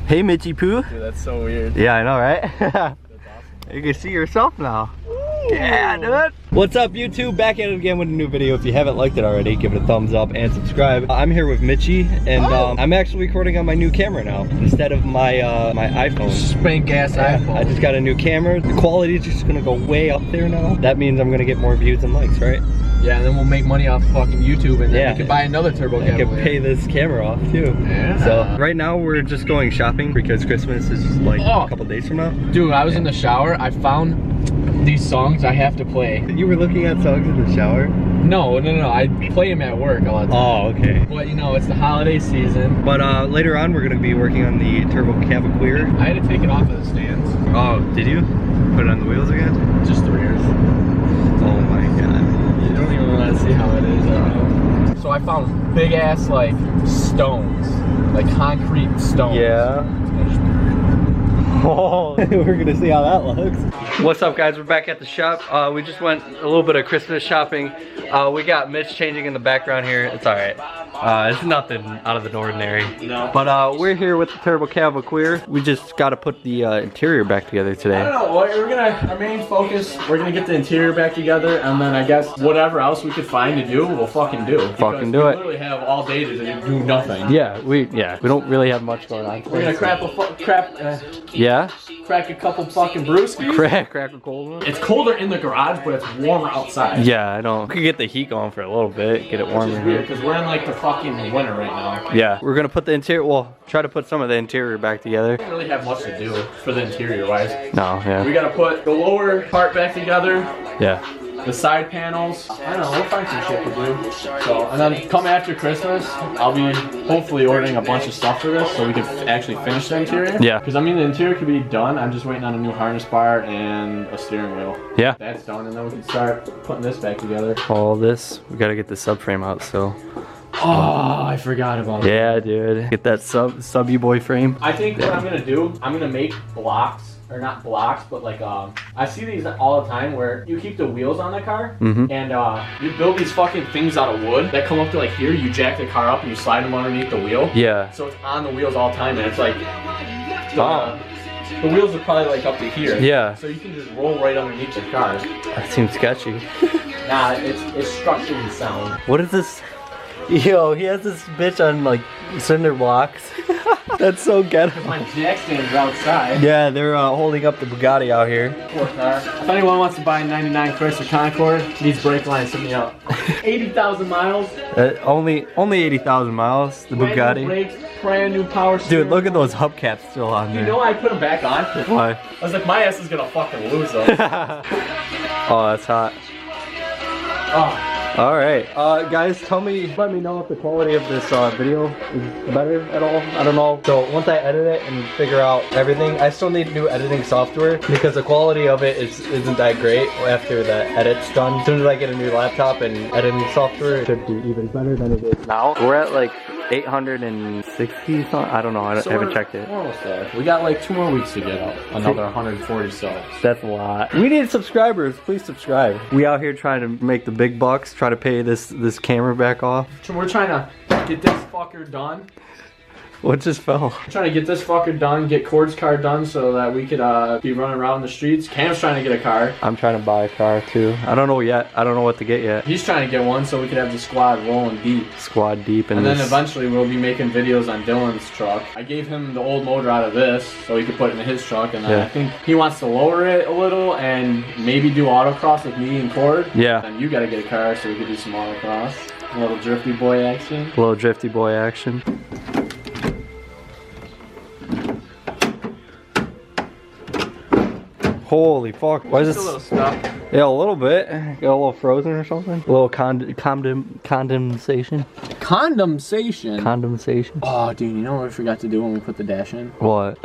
Hey, Mitchy Poo. Dude, that's so weird. Yeah, I know, right? That's awesome. You can see yourself now. Ooh. Yeah, dude. What's up, YouTube? Back at it again with a new video. If you haven't liked it already, give it a thumbs up and subscribe. I'm here with Mitchy, and I'm actually recording on my new camera now instead of my my iPhone. Spank ass iPhone. I just got a new camera. The quality is just gonna go way up there now. That means I'm gonna get more views and likes, right? Yeah, and then we'll make money off fucking YouTube, and then we can buy another turbo Cavalier. I can pay this camera off too. Yeah. So right now we're just going shopping because Christmas is like a couple days from now. Dude, I was in the shower. I found these songs I have to play. You were looking at songs in the shower? No. I play them at work all the time. Oh, okay. But you know, it's the holiday season. But later on, we're gonna be working on the turbo Cavalier. I had to take it off of the stands. Oh, did you? Put it on the wheels again? Just the rears. Oh my god. You don't even want to see how it is right now. So I found big ass like stones, like concrete stones. Yeah. Oh, we're gonna see how that looks. What's up, guys? We're back at the shop. We just went a little bit of Christmas shopping. We got Mitch changing in the background here. It's all right. It's nothing out of the ordinary. No. But we're here with the turbo Cavalier. We just got to put the interior back together today. I don't know. We're gonna our main focus. We're gonna get the interior back together, and then I guess whatever else we could find to do, we'll fucking do. Fucking do it. We literally have all day to do nothing. Yeah, we don't really have much going on. We're gonna Yeah. Crack a couple fucking brewskis. Crack a cold one. It's colder in the garage, but it's warmer outside. Yeah, I know. We could get the heat going for a little bit, get it warmer. Which is weird, because we're in like the fucking winter right now. Yeah, we're gonna put the interior, well, try to put some of the interior back together. We don't really have much to do for the interior wise. No, yeah. We gotta put the lower part back together. Yeah. The side panels, I don't know, we'll find some shit to do. So, and then come after Christmas, I'll be hopefully ordering a bunch of stuff for this so we can actually finish the interior. Yeah. Because I mean, the interior could be done. I'm just waiting on a new harness bar and a steering wheel. Yeah. That's done, and then we can start putting this back together. All this, we gotta get the subframe out, so. Oh, I forgot about that. Yeah, dude. Get that subby boy frame. I think what I'm gonna do, I'm gonna make blocks. Or not blocks, but like I see these all the time where you keep the wheels on the car, and you build these fucking things out of wood that come up to like here. You jack the car up and you slide them underneath the wheel. Yeah. So it's on the wheels all the time, and it's like the wheels are probably like up to here. Yeah. So you can just roll right underneath the car. That seems sketchy. Nah, it's structurally sound. What is this? Yo, he has this bitch on like cinder blocks. That's so ghetto. My jack stands are outside. Yeah, they're holding up the Bugatti out here. Poor car. If anyone wants to buy a 99 Chrysler Concorde, needs brake lines, hit me up. 80,000 miles. Only 80,000 miles, the brand Bugatti. New brakes, brand new power steering. Dude, look at those hubcaps still on there. You know I put them back on? Why? I was like, my ass is gonna fucking lose those. Oh, that's hot. Oh. Alright, guys, let me know if the quality of this video is better at all. I don't know. So once I edit it and figure out everything, I still need new editing software because the quality of it isn't that great after the edit's done. As soon as I get a new laptop and editing software, it should be even better than it is now. We're at like 860 something. I don't know. I haven't checked it. We're almost there. We got like 2 more weeks to get up. Another 140 subs. That's a lot. We need subscribers. Please subscribe. We out here trying to make the big bucks. Try to pay this camera back off. We're trying to get this fucker done. What just fell? We're trying to get this fucker done, get Cord's car done so that we could be running around the streets. Cam's trying to get a car. I'm trying to buy a car too. I don't know yet. I don't know what to get yet. He's trying to get one so we could have the squad rolling deep. Squad deep in and this. Then eventually we'll be making videos on Dylan's truck. I gave him the old motor out of this so he could put it in his truck, and I think he wants to lower it a little and maybe do autocross with me and Cord. Yeah. Then you gotta get a car so we could do some autocross. A little drifty boy action. A little drifty boy action. Holy fuck. Why is this? A little stuck. Yeah, a little bit. Got a little frozen or something. A little condensation. Condensation? Condensation. Oh, dude, you know what we forgot to do when we put the dash in? What?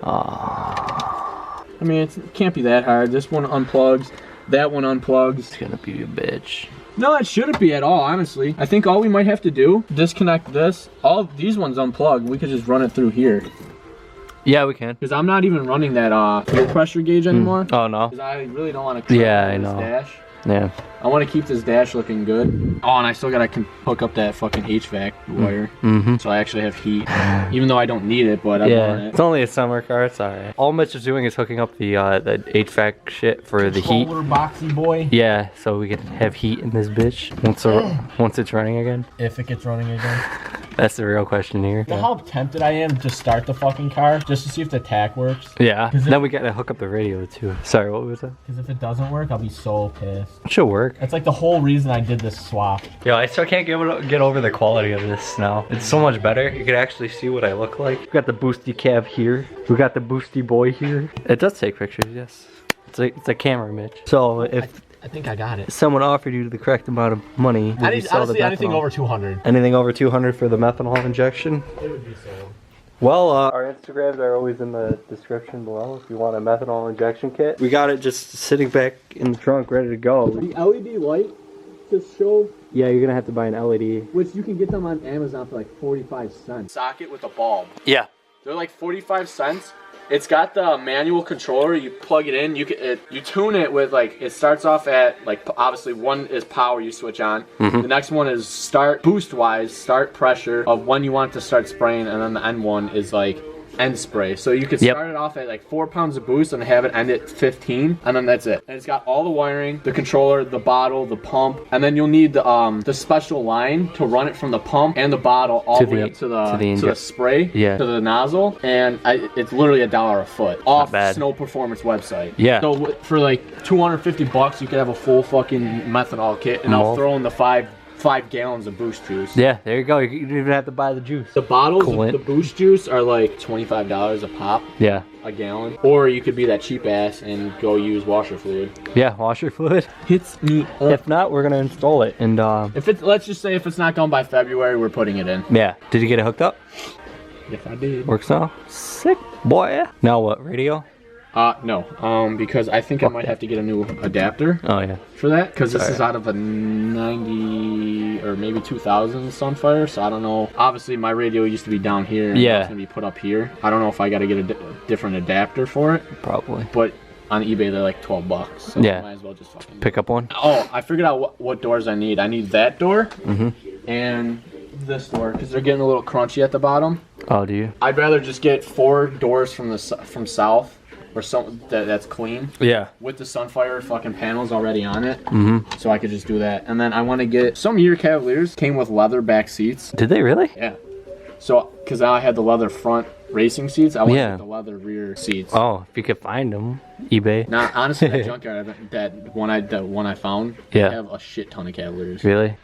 I mean, it can't be that hard. This one unplugs. That one unplugs. It's gonna be a bitch. No, it shouldn't be at all, honestly. I think all we might have to do, disconnect this. All of these ones unplug. We could just run it through here. Yeah, we can. Because I'm not even running that fuel pressure gauge anymore. Oh, no? Because I really don't want to I know. dash. Yeah. I want to keep this dash looking good. Oh, and I still gotta hook up that fucking HVAC wire, so I actually have heat, even though I don't need it. But I want it. It's only a summer car. It's alright. All Mitch is doing is hooking up the HVAC shit for the heat. Boxy boy. Yeah, so we can have heat in this bitch once it's running again. If it gets running again. That's the real question here. You know how tempted I am to start the fucking car just to see if the tack works? Yeah. Then we gotta hook up the radio too. Sorry, what was that? Because if it doesn't work, I'll be so pissed. It should work. That's like the whole reason I did this swap. Yo, I still can't get over the quality of this now. It's so much better. You can actually see what I look like. We got the boosty cab here. We got the boosty boy here. It does take pictures, yes. It's a camera, Mitch. So if I think I got it. someone offered you the correct amount of money, would you sell honestly, the anything methanol? over 200. Anything over 200 for the methanol injection? It would be sold. Well, our Instagrams are always in the description below if you want a methanol injection kit. We got it just sitting back in the trunk ready to go. The LED light to show. Yeah, you're gonna have to buy an LED. Which you can get them on Amazon for like 45 cents. Socket with a bulb. Yeah. They're like 45 cents. It's got the manual controller. You plug it in. You tune it with like, it starts off at like, obviously one is power you switch on. The next one is start boost wise, start pressure of when you want to start spraying, and then the end one is like end spray. So you could start it off at like 4 pounds of boost and have it end at 15, and then that's it. And it's got all the wiring, the controller, the bottle, the pump, and then you'll need the special line to run it from the pump and the bottle all the way up to the spray, to the nozzle. And it's literally $1 a foot off Snow Performance website. Yeah. So for like 250 bucks, you could have a full fucking methanol kit, and I'll throw in the 5 gallons of boost juice. Yeah, there you go. You don't even have to buy the juice. The bottles of the boost juice are like $25 a pop. Yeah. A gallon. Or you could be that cheap ass and go use washer fluid. Yeah, washer fluid. Hits me up. If not, we're gonna install it. And if it's, let's just say if it's not gone by February, we're putting it in. Yeah. Did you get it hooked up? Yes, I did. Works now? Sick, boy. Now what, radio? No, because I think I might have to get a new adapter. Oh yeah. For that, because this is out of a 90 or maybe 2000 Sunfire, so I don't know. Obviously, my radio used to be down here. And it's gonna be put up here. I don't know if I got to get a different adapter for it. Probably. But on eBay, they're like 12 bucks. So yeah. Might as well just fucking pick up one. Oh, I figured out what doors I need. I need that door and this door because they're getting a little crunchy at the bottom. Oh, do you? I'd rather just get 4 doors from south. Or something that's clean. Yeah. With the Sunfire fucking panels already on it. So I could just do that. And then I want to get, some of your Cavaliers came with leather back seats. Did they really? Yeah. So, because now I had the leather front racing seats, I want to get the leather rear seats. Oh, if you could find them, eBay. Now, honestly, that junkyard, that one I found, they have a shit ton of Cavaliers. Really?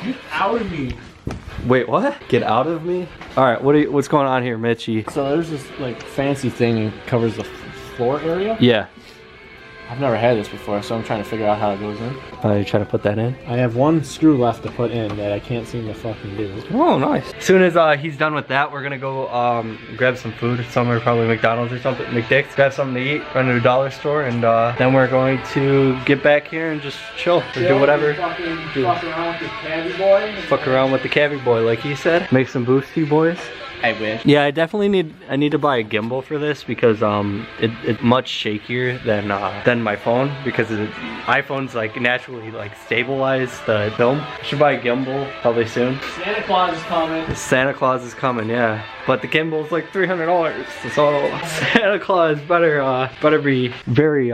Get out of me. Wait, what? Get out of me? All right, what's going on here, Mitchie? So there's this like fancy thing that covers the floor area. Yeah. I've never had this before, so I'm trying to figure out how it goes in. You're trying to put that in? I have one screw left to put in that I can't seem to fucking do. Oh, nice. As soon as he's done with that, we're gonna go grab some food somewhere, probably McDonald's or something, McDick's, grab something to eat, run to a dollar store, and then we're going to get back here and just chill or do whatever. Fuck around with the cabbie boy. Fuck around with the cabbie boy, like he said. Make some boosty boys. I wish. Yeah, I definitely need to buy a gimbal for this because it's much shakier than my phone because iPhone's like naturally like stabilize the film. I should buy a gimbal probably soon. Santa Claus is coming. Santa Claus is coming, yeah. But the gimbal's like $300, so Santa Claus better be very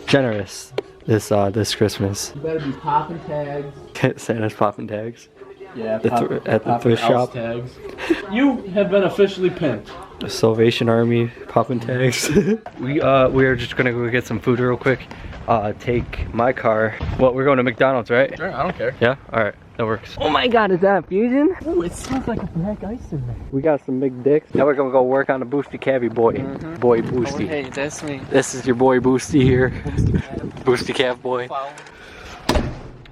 generous this Christmas. You better be popping tags. Santa's popping tags. Yeah, at the thrift shop. Tags. You have been officially pimped. The Salvation Army popping tags. we are just gonna go get some food real quick. Take my car. Well, we're going to McDonald's, right? Sure, I don't care. Yeah? Alright, that works. Oh my god, is that Fusion? Oh, it smells like a black ice in there. We got some big dicks. Now we're gonna go work on the Boosty Cabbie boy. Boy Boosty. Oh, hey, that's me. This is your boy Boosty here. Boosty Cav boy.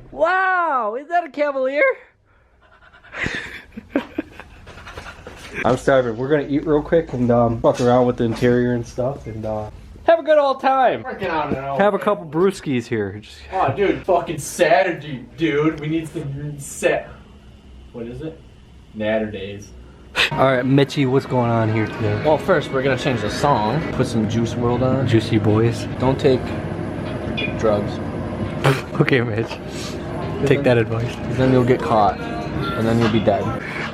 Wow, is that a Cavalier? I'm starving. We're gonna eat real quick and fuck around with the interior and stuff and have a good old time. Have a couple brewskis here. Oh, dude, fucking Saturday, dude. We need some set. What is it? Natterdays. All right, Mitchie, what's going on here today? Well, first we're gonna change the song. Put some Juice WRLD on. Juicy Boys. Don't take drugs. Okay, Mitch. Take that advice. Then you'll get caught, and then you'll be dead.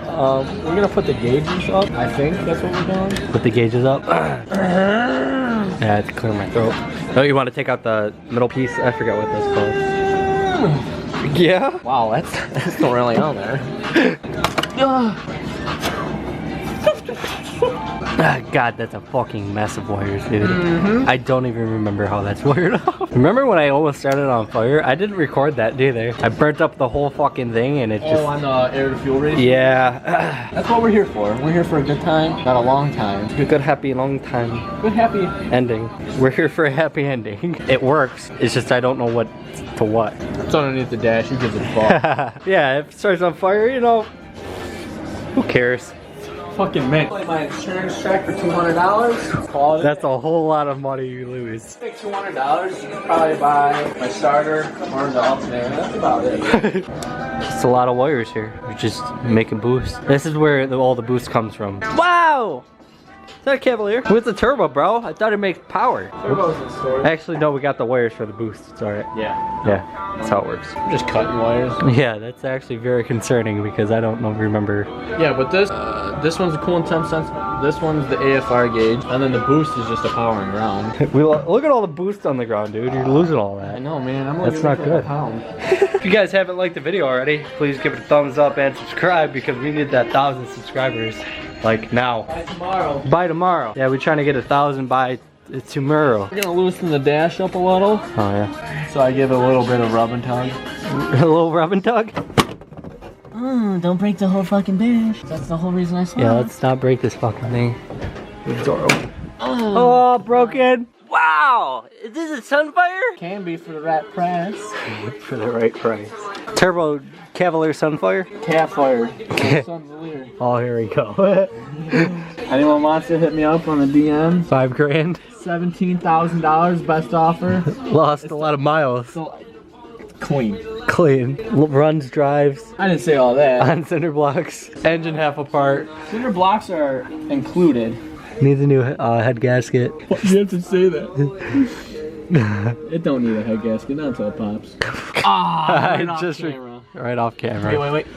We're gonna put the gauges up. I think that's what we're doing. Put the gauges up. Yeah, it's clear my throat. Oh, you want to take out the middle piece? I forget what that's called. Yeah? Wow, that's not really on there. God, that's a fucking mess of wires, dude. I don't even remember how that's wired up. Remember when I almost started on fire? I didn't record that either. I burnt up the whole fucking thing and it just... Oh, on the air to fuel ratio? Yeah. That's what we're here for. We're here for a good time, not a long time. Good, happy, long time. Good, happy ending. We're here for a happy ending. It works. It's just I don't know what to what. It's underneath the dash. Who gives a fuck? Yeah, if it starts on fire, you know, who cares? Fucking mint. My insurance check for $200. That's a whole lot of money you lose. Take $200. You can probably buy my starter or the alternator. That's about it. Just a lot of wires here. We're just making boost. This is where all the boost comes from. Wow! Is that a Cavalier? With the turbo, bro. I thought it makes power. Turbo's in storage. Actually, no, we got the wires for the boost. It's alright. Yeah. Yeah, that's how it works. I'm just cutting wires. Yeah, that's actually very concerning because I don't remember. Yeah, but this one's a cool and temp sense. This one's the AFR gauge, and then the boost is just a powering round. Look at all the boost on the ground, dude. You're losing all that. I know, man. I'm That's not good. If If you guys haven't liked the video already, please give it a thumbs up and subscribe because we need that 1,000 subscribers. Like now. By tomorrow. By tomorrow. Yeah, we're trying to get 1,000 by tomorrow. We're gonna loosen the dash up a little. Oh yeah. So I give it a little bit of rub and tug. A little rub and tug? Don't break the whole fucking dash. That's the whole reason I saw Yeah, let's not break this fucking thing. The door open. Oh, broken. Wow! Is this a Sunfire? Can be for the right price. For the right price. Turbo Cavalier Sunfire? Cat fire. Cavalier. Oh, here we go. Anyone wants to hit me up on the DM? $5 grand. $17,000 best offer. Lost a lot of miles. So, clean. Clean. Runs, drives. I didn't say all that. On cinder blocks. Engine half apart. Cinder blocks are included. Needs a new head gasket. Why do you have to say that? It don't need a head gasket, not until it pops. Ah, right off camera. Right off camera. Wait.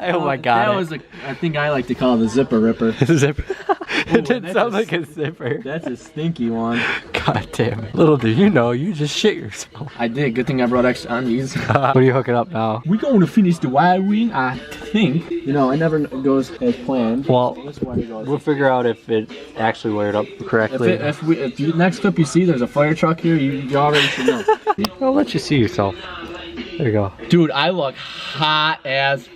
Oh my god. That was I think I like to call it a zipper ripper. Zipper. Ooh, It did sound like a zipper. That's a stinky one. God damn it. Little do you know, you just shit yourself. I did. Good thing I brought extra undies. What are you hooking up now? We're going to finish the wiring, I think. You know, it never goes as planned. Well, This way it goes. we'll figure out if it actually wired up correctly. If the next clip you see, there's a fire truck here, you already should know. I'll let you see yourself. There you go. Dude, I look hot as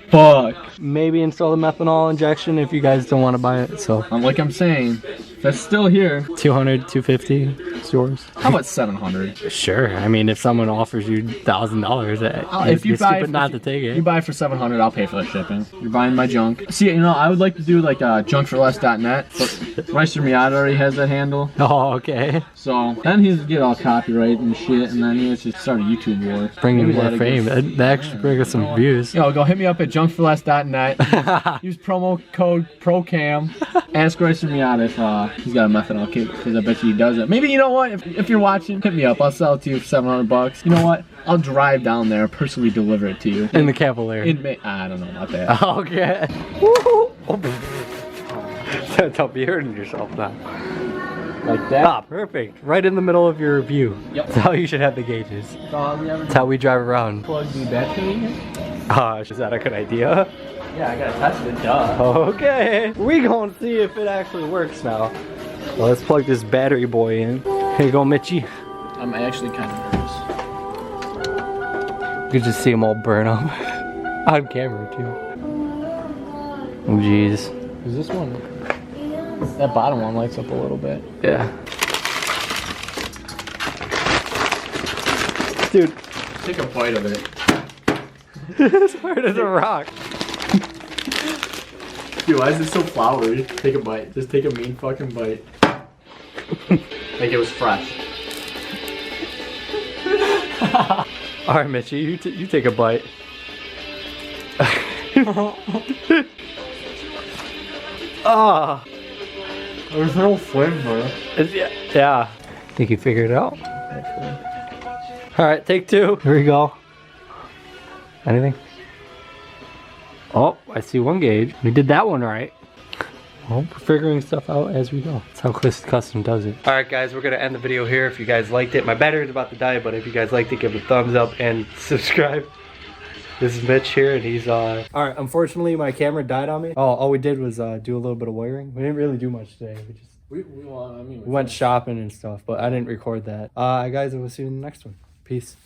fuck. Maybe install the methanol injection if you guys don't want to buy it. So Like I'm saying, if it's still here. 200, 250, it's yours. How about 700? Sure. I mean, if someone offers you $1,000, If you buy, stupid not to take it. You buy for 700, I'll pay for the shipping. You're buying my junk. See, you know, I would like to do like junkforless.net, but Reister Miata already has that handle. Oh, okay. So then he'll get all copyright and shit, and then he'll just start a YouTube war. Bring Maybe in more that'll fame. get- That actually bring us some views. Yo, go hit me up at junkforless.net. Use promo code ProCam. Ask Reister Miata if he's got a methanol kit, because I bet you he doesn't. Maybe, you know what? If you're watching, hit me up. I'll sell it to you for $700. You know what? I'll drive down there, personally deliver it to you. In the Cavalier. I don't know about that. Okay. Don't be hurting yourself now. Like that? Ah, perfect. Right in the middle of your view. Yep. That's how you should have the gauges. That's how we drive around. Plug the battery in? Is that a good idea? Yeah, I gotta test it, duh. Okay. We gonna see if it actually works now. Well, let's plug this battery boy in. Here you go, Mitchie. I'm actually kind of nervous. You can just see them all burn up. On camera, too. Oh, jeez. Is this one? That bottom one lights up a little bit. Yeah. Dude. Take a bite of it. As hard as a rock. Dude, why is it so floury? Take a bite. Just take a mean fucking bite. Like it was fresh. Alright, Mitchie, you take a bite. Ah. There's no flavor. Yeah. Think you figured it out? All right, take 2. Here we go. Anything? Oh, I see 1 gauge. We did that one right. Well, we're figuring stuff out as we go. That's how Custom does it. All right, guys, we're gonna end the video here. If you guys liked it, my battery's about to die, but if you guys liked it, give it a thumbs up and subscribe. This is Mitch here, and he's all right, unfortunately, my camera died on me. Oh, all we did was do a little bit of wiring. We didn't really do much today. We went shopping and stuff, but I didn't record that. Guys, I will see you in the next one. Peace.